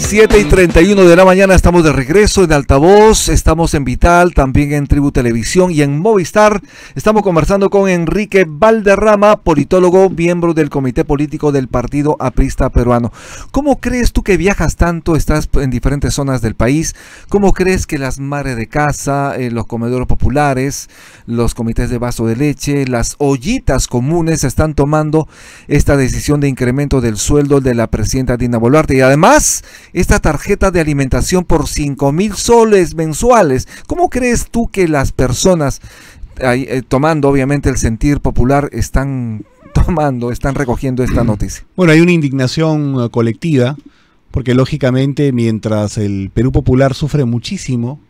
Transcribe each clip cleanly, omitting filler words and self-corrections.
7:31 de la mañana, estamos de regreso en Altavoz, estamos en Vital, también en Tribu Televisión y en Movistar. Estamos conversando con Enrique Valderrama, politólogo, miembro del Comité Político del Partido Aprista Peruano. ¿Cómo crees tú que viajas tanto, estás en diferentes zonas del país? ¿Cómo crees que las madres de casa, los comedores populares, los comités de vaso de leche, las ollitas comunes están tomando esta decisión de incremento del sueldo de la presidenta Dina Boluarte? Y además, esta tarjeta de alimentación por 5.000 soles mensuales. ¿Cómo crees tú que las personas, tomando obviamente el sentir popular, están recogiendo esta noticia? Bueno, hay una indignación colectiva, porque lógicamente mientras el Perú popular sufre muchísimo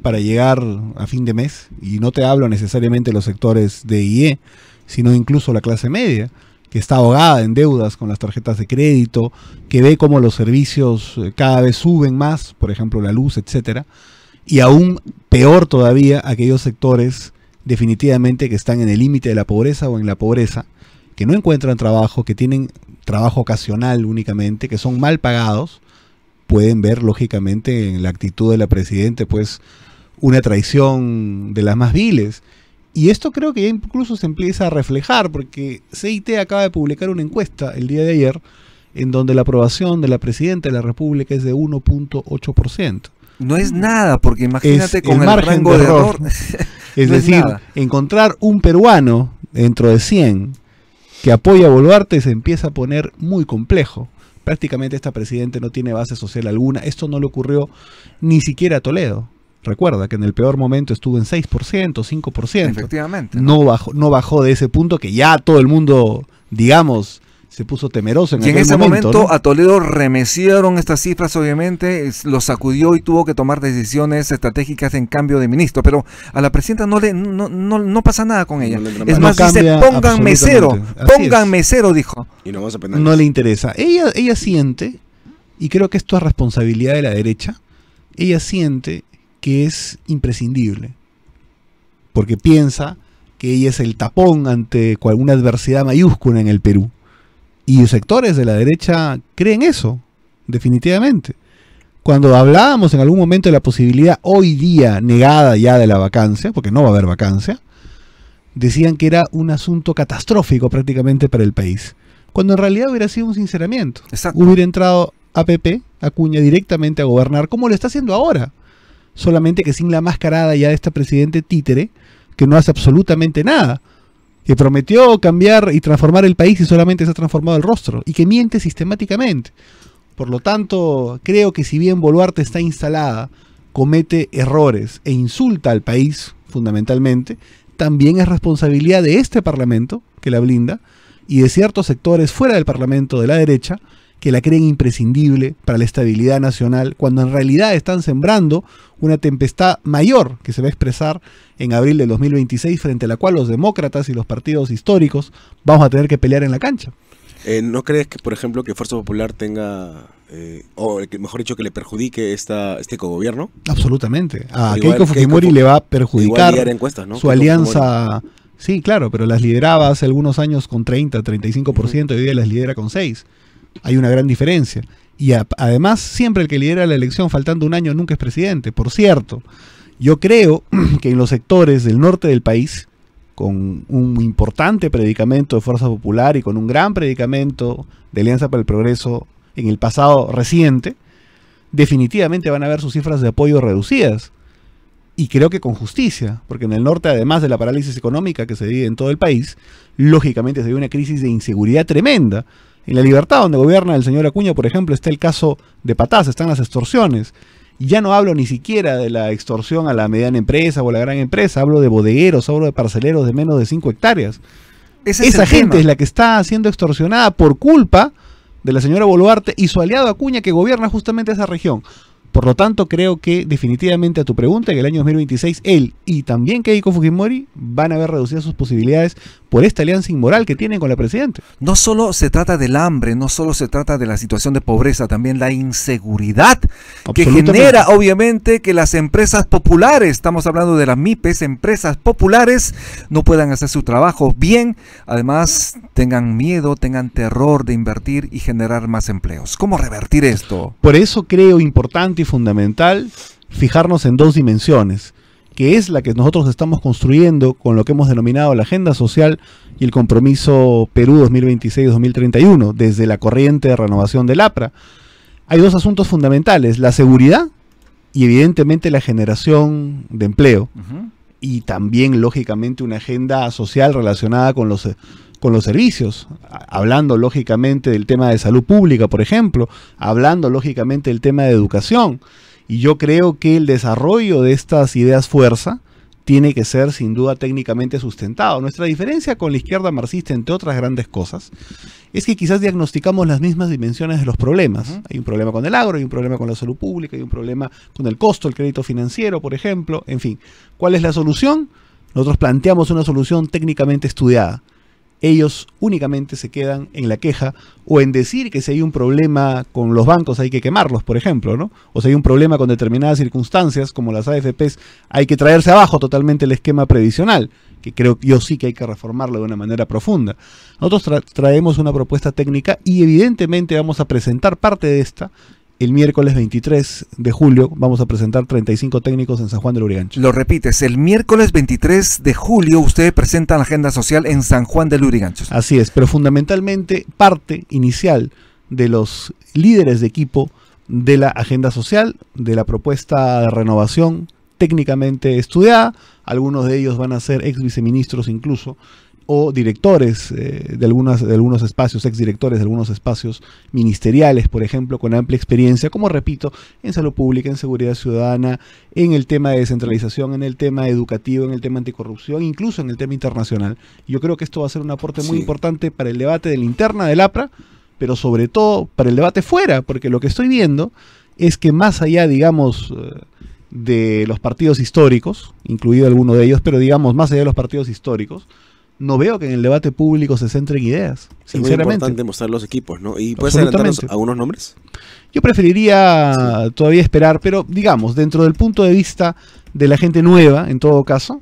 para llegar a fin de mes, y no te hablo necesariamente de los sectores de IE, sino incluso la clase media, que está ahogada en deudas con las tarjetas de crédito, que ve cómo los servicios cada vez suben más, por ejemplo la luz, etcétera, y aún peor todavía aquellos sectores definitivamente que están en el límite de la pobreza o en la pobreza, que no encuentran trabajo, que tienen trabajo ocasional únicamente, que son mal pagados, pueden ver lógicamente en la actitud de la presidenta pues una traición de las más viles. Y esto creo que ya incluso se empieza a reflejar, porque CIT acaba de publicar una encuesta el día de ayer, en donde la aprobación de la presidenta de la República es de 1.8%. No es nada, porque imagínate con el margen rango de error. Es no decir, encontrar un peruano dentro de 100 que apoya a Boluarte se empieza a poner muy complejo. Prácticamente esta presidenta no tiene base social alguna. Esto no le ocurrió ni siquiera a Toledo. Recuerda que en el peor momento estuvo en 6%, 5%. Efectivamente. No bajó de ese punto que ya todo el mundo, digamos, se puso temeroso en aquel momento. Y en ese momento, ¿no? A Toledo remecieron estas cifras, obviamente, lo sacudió y tuvo que tomar decisiones estratégicas en cambio de ministro. Pero a la presidenta no pasa nada con ella. Es más, dice, pongan mesero, dijo. Y no vamos a penalizar. No le interesa. Ella siente, y creo que esto es responsabilidad de la derecha, ella siente que es imprescindible, porque piensa que ella es el tapón ante alguna adversidad mayúscula en el Perú. Y los sectores de la derecha creen eso, definitivamente. Cuando hablábamos en algún momento de la posibilidad hoy día negada ya de la vacancia, porque no va a haber vacancia, decían que era un asunto catastrófico prácticamente para el país, cuando en realidad hubiera sido un sinceramiento. Exacto. Hubiera entrado APP, Acuña, directamente a gobernar, como lo está haciendo ahora. Solamente que sin la mascarada ya de esta presidente títere, que no hace absolutamente nada, que prometió cambiar y transformar el país y solamente se ha transformado el rostro, y que miente sistemáticamente. Por lo tanto, creo que si bien Boluarte está instalada, comete errores e insulta al país, fundamentalmente, también es responsabilidad de este Parlamento, que la blinda, y de ciertos sectores fuera del Parlamento de la derecha, que la creen imprescindible para la estabilidad nacional, cuando en realidad están sembrando una tempestad mayor que se va a expresar en abril del 2026, frente a la cual los demócratas y los partidos históricos vamos a tener que pelear en la cancha. ¿No crees que, por ejemplo, que Fuerza Popular tenga, o mejor dicho, que le perjudique este cogobierno? Absolutamente. A Keiko Fujimori le va a perjudicar encuestas, ¿no? Su alianza. Sí, claro, pero las lideraba hace algunos años con 30, 35%, y hoy día las lidera con 6%. Hay una gran diferencia. Y además, siempre el que lidera la elección faltando un año nunca es presidente. Por cierto, yo creo que en los sectores del norte del país, con un importante predicamento de Fuerza Popular y con un gran predicamento de Alianza para el Progreso en el pasado reciente, definitivamente van a ver sus cifras de apoyo reducidas. Y creo que con justicia, porque en el norte, además de la parálisis económica que se vive en todo el país, lógicamente se vive una crisis de inseguridad tremenda. En La Libertad, donde gobierna el señor Acuña, por ejemplo, está el caso de Patás, están las extorsiones. Y ya no hablo ni siquiera de la extorsión a la mediana empresa o a la gran empresa, hablo de bodegueros, hablo de parceleros de menos de 5 hectáreas. Esa gente es la que está siendo extorsionada por culpa de la señora Boluarte y su aliado Acuña, que gobierna justamente esa región. Por lo tanto, creo que definitivamente a tu pregunta, en el año 2026, él y también Keiko Fujimori van a ver reducidas sus posibilidades por esta alianza inmoral que tienen con la presidenta. No solo se trata del hambre, no solo se trata de la situación de pobreza, también la inseguridad que genera obviamente que las empresas populares, estamos hablando de las MIPES, empresas populares, no puedan hacer su trabajo bien, además tengan miedo, tengan terror de invertir y generar más empleos. ¿Cómo revertir esto? Por eso creo importante y fundamental fijarnos en dos dimensiones, que es la que nosotros estamos construyendo con lo que hemos denominado la agenda social y el compromiso Perú 2026-2031, desde la corriente de renovación del APRA. Hay dos asuntos fundamentales, la seguridad y evidentemente la generación de empleo. Y también, lógicamente, una agenda social relacionada con los servicios, hablando lógicamente del tema de salud pública, por ejemplo, hablando lógicamente del tema de educación. Y yo creo que el desarrollo de estas ideas fuerza tiene que ser sin duda técnicamente sustentado. Nuestra diferencia con la izquierda marxista, entre otras grandes cosas, es que quizás diagnosticamos las mismas dimensiones de los problemas. Hay un problema con el agro, hay un problema con la salud pública, hay un problema con el costo del crédito financiero, por ejemplo. En fin, ¿cuál es la solución? Nosotros planteamos una solución técnicamente estudiada. Ellos únicamente se quedan en la queja o en decir que si hay un problema con los bancos hay que quemarlos, por ejemplo, ¿no? O si hay un problema con determinadas circunstancias, como las AFPs, hay que traerse abajo totalmente el esquema previsional, que creo yo sí que hay que reformarlo de una manera profunda. Nosotros traemos una propuesta técnica y evidentemente vamos a presentar parte de esta. El miércoles 23 de julio vamos a presentar 35 técnicos en San Juan del Lurigancho. Lo repites, el miércoles 23 de julio ustedes presentan la agenda social en San Juan del Lurigancho. Así es, pero fundamentalmente parte inicial de los líderes de equipo de la agenda social, de la propuesta de renovación técnicamente estudiada. Algunos de ellos van a ser ex viceministros incluso, o directores de algunos espacios, exdirectores de algunos espacios ministeriales, por ejemplo, con amplia experiencia, como repito, en salud pública, en seguridad ciudadana, en el tema de descentralización, en el tema educativo, en el tema anticorrupción, incluso en el tema internacional. Yo creo que esto va a ser un aporte muy importante para el debate de la interna del APRA, pero sobre todo para el debate fuera, porque lo que estoy viendo es que más allá, digamos, de los partidos históricos, incluido alguno de ellos, pero digamos, más allá de los partidos históricos, no veo que en el debate público se centren ideas, sinceramente. Es muy importante mostrar los equipos, ¿no? ¿Y puedes adelantarnos algunos nombres? Yo preferiría todavía esperar, pero digamos, dentro del punto de vista de la gente nueva, en todo caso,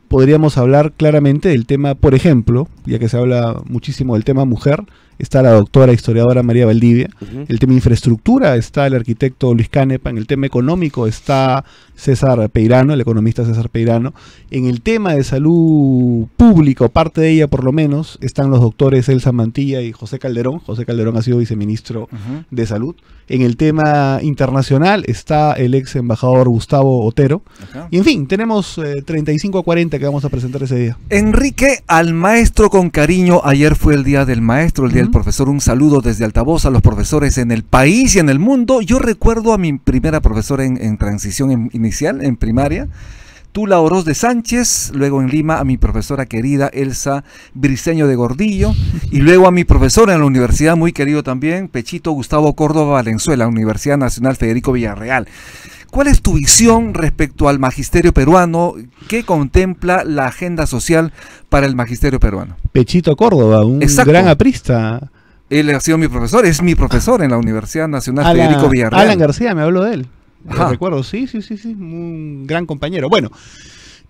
podríamos hablar claramente del tema, por ejemplo, ya que se habla muchísimo del tema mujer, está la doctora historiadora María Valdivia. El tema infraestructura está el arquitecto Luis Canepa. En el tema económico está César Peirano, el economista César Peirano. En el tema de salud pública, o parte de ella por lo menos, están los doctores Elsa Mantilla y José Calderón. José Calderón ha sido viceministro de Salud. En el tema internacional está el ex embajador Gustavo Otero. Y en fin, tenemos 35 a 40 que vamos a presentar ese día. Enrique, al maestro con cariño. Ayer fue el Día del Maestro, el Día del Profesor. Un saludo desde Altavoz a los profesores en el país y en el mundo. Yo recuerdo a mi primera profesora en transición inicial, en primaria, Tula Oroz de Sánchez, luego en Lima a mi profesora querida Elsa Briceño de Gordillo, y luego a mi profesora en la universidad, muy querido también, Pechito Gustavo Córdoba Valenzuela, Universidad Nacional Federico Villarreal. ¿Cuál es tu visión respecto al magisterio peruano? ¿Qué contempla la agenda social para el magisterio peruano? Pechito Córdoba, un gran aprista. Él ha sido mi profesor, es mi profesor en la Universidad Nacional Federico Villarreal. Alan García, me habló de él. Lo recuerdo, sí, un gran compañero. Bueno,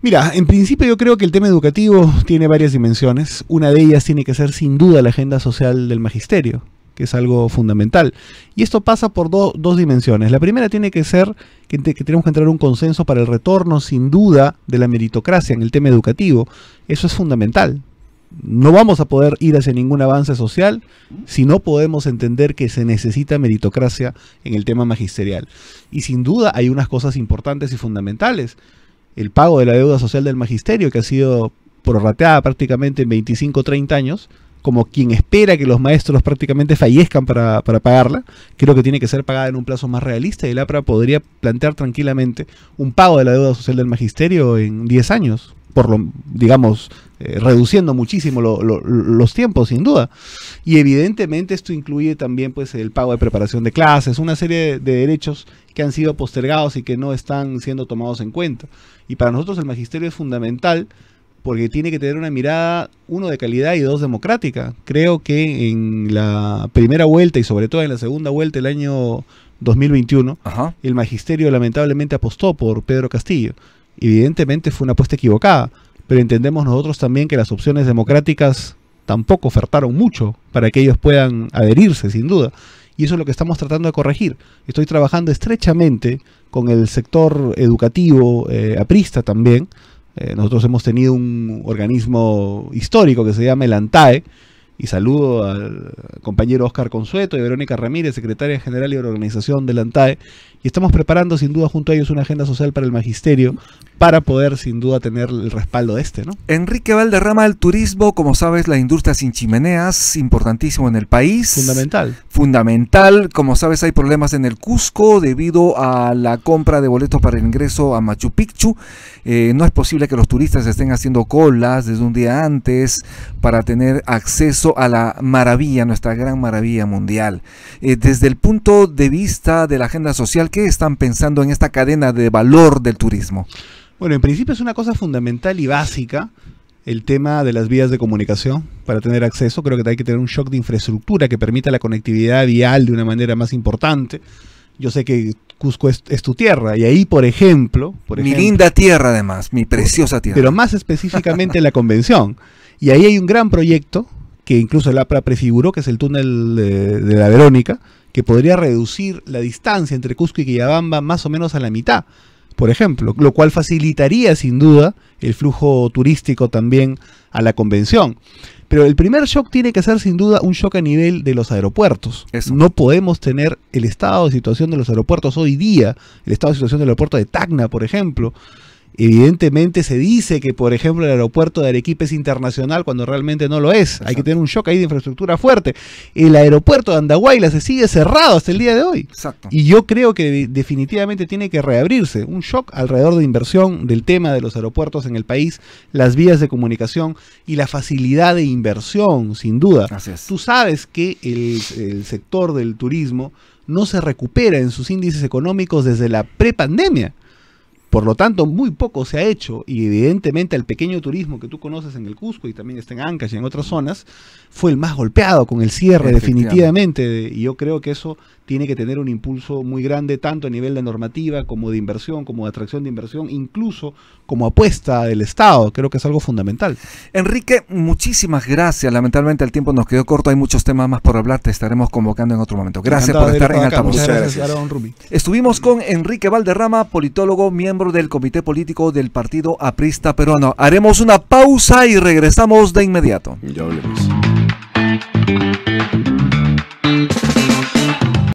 mira, en principio yo creo que el tema educativo tiene varias dimensiones. Una de ellas tiene que ser sin duda la agenda social del magisterio, que es algo fundamental. Y esto pasa por dos dimensiones. La primera tiene que ser que tenemos que entrar en un consenso para el retorno, sin duda, de la meritocracia en el tema educativo. Eso es fundamental. No vamos a poder ir hacia ningún avance social si no podemos entender que se necesita meritocracia en el tema magisterial. Y sin duda hay unas cosas importantes y fundamentales. El pago de la deuda social del magisterio, que ha sido prorrateada prácticamente en 25 o 30 años, como quien espera que los maestros prácticamente fallezcan para pagarla, creo que tiene que ser pagada en un plazo más realista, y el APRA podría plantear tranquilamente un pago de la deuda social del magisterio en 10 años, digamos, reduciendo muchísimo los tiempos, sin duda. Y evidentemente esto incluye también pues el pago de preparación de clases, una serie de derechos que han sido postergados y que no están siendo tomados en cuenta. Y para nosotros el magisterio es fundamental porque tiene que tener una mirada, uno, de calidad y dos, democrática. Creo que en la primera vuelta y sobre todo en la segunda vuelta del año 2021, Ajá. el magisterio lamentablemente apostó por Pedro Castillo. Evidentemente fue una apuesta equivocada, pero entendemos nosotros también que las opciones democráticas tampoco ofertaron mucho para que ellos puedan adherirse, sin duda. Y eso es lo que estamos tratando de corregir. Estoy trabajando estrechamente con el sector educativo, aprista también. Nosotros hemos tenido un organismo histórico que se llama el ANTAE, y saludo al compañero Óscar Consueto y a Verónica Ramírez, secretaria general y de la organización del ANTAE, y estamos preparando sin duda junto a ellos una agenda social para el magisterio para poder sin duda tener el respaldo de ¿no? Enrique Valderrama, el turismo, como sabes, la industria sin chimeneas, importantísimo en el país. Fundamental. Fundamental, como sabes, hay problemas en el Cusco debido a la compra de boletos para el ingreso a Machu Picchu. No es posible que los turistas estén haciendo colas desde un día antes para tener acceso a la maravilla, nuestra gran maravilla mundial. Desde el punto de vista de la agenda social, ¿qué están pensando en esta cadena de valor del turismo? Bueno, en principio es una cosa fundamental y básica el tema de las vías de comunicación para tener acceso. Creo que hay que tener un shock de infraestructura que permita la conectividad vial de una manera más importante. Yo sé que Cusco es tu tierra y ahí, por ejemplo... Mi linda tierra además, mi preciosa tierra. Pero más específicamente la convención. Y ahí hay un gran proyecto que incluso el APRA prefiguró, que es el túnel de la Verónica, que podría reducir la distancia entre Cusco y Quillabamba más o menos a la mitad, por ejemplo, lo cual facilitaría sin duda el flujo turístico también a la convención. Pero el primer shock tiene que ser sin duda un shock a nivel de los aeropuertos. Eso. No podemos tener el estado de situación de los aeropuertos hoy día, el estado de situación del aeropuerto de Tacna, por ejemplo. Evidentemente se dice que, por ejemplo, el aeropuerto de Arequipa es internacional cuando realmente no lo es. Exacto. Hay que tener un shock ahí de infraestructura fuerte. El aeropuerto de Andahuayla se sigue cerrado hasta el día de hoy. Exacto. Y yo creo que definitivamente tiene que reabrirse. Un shock alrededor de inversión del tema de los aeropuertos en el país, las vías de comunicación y la facilidad de inversión, sin duda. Así es. Tú sabes que el sector del turismo no se recupera en sus índices económicos desde la prepandemia. Por lo tanto, muy poco se ha hecho y evidentemente el pequeño turismo que tú conoces en el Cusco y también está en Ancash y en otras zonas, fue el más golpeado con el cierre definitivamente. Y yo creo que eso tiene que tener un impulso muy grande tanto a nivel de normativa como de inversión, como de atracción de inversión, incluso como apuesta del Estado. Creo que es algo fundamental. Enrique, muchísimas gracias. Lamentablemente el tiempo nos quedó corto, hay muchos temas más por hablar, te estaremos convocando en otro momento. Gracias por estar en Altavoz. Muchas gracias, Aaron Rumi. Estuvimos con Enrique Valderrama, politólogo, miembro del Comité Político del Partido Aprista Peruano. Haremos una pausa y regresamos de inmediato. Ya hablemos.